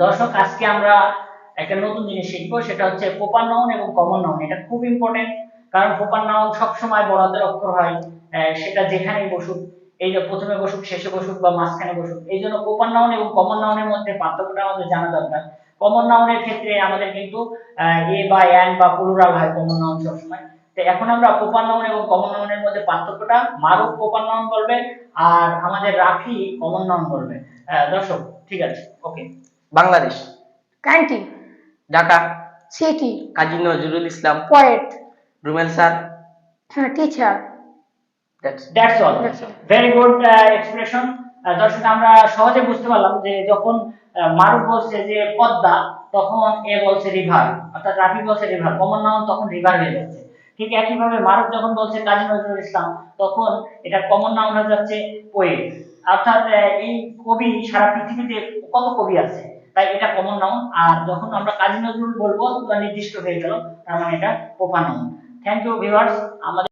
দর্শক, আজকে আমরা একটা নতুন জিনিস শিখবো, সেটা হচ্ছে প্রপার নাউন এবং কমন নাউন। এটা খুব ইম্পর্টেন্ট, কারণ প্রপার নাউন সবসময় বড় হাতের অক্ষর হয়, সেটা যেখানেই বসুক, এই যে প্রথমে বসুক, শেষে বসুক বা মাঝখানে বসুক। এই জন্য প্রপার নাউন এবং কমন নাউনের মধ্যে পার্থক্যটা আমাদের জানা দরকার। কমন নাউনের ক্ষেত্রে আমাদের কিন্তু এ বা অ্যান্ড বা প্লুরাল হয় কমন নাউন সবসময়। তো এখন আমরা প্রপার নাউন এবং কমন নাউনের মধ্যে পার্থক্যটা, মারুফ প্রপার নাউন বলবে আর আমাদের রাফি কমন নাউন বলবে। দর্শক, ঠিক আছে, okay. Bangladesh, country, Dhaka, city, Kazi Nazrul Islam, poet, Rumel sir. Teacher. That's all. Very good expression. দর্শক, আমরা সহজে বুঝতে পারলাম যে যখন মারুফ বলছে যে পদ্মা, তখন এ বলছে রিভার, অর্থাৎ রাফি বলছে রিভার, কমন নাউন তখন রিভার হয়ে যাচ্ছে। ঠিক একইভাবে মারুফ যখন বলছে কাজী নজরুল ইসলাম, তখন এটা কমন নাউন হয়ে যাচ্ছে পোয়েট। অর্থাৎ এই কবি সারা পৃথিবীতে কত কবি আছে, তাই এটা কমন নাউন। আর যখন আমরা কাজী নজরুল বলবো, নির্দিষ্ট হয়ে গেল, তার মানে এটা proper noun. Thank you viewers. আমাদের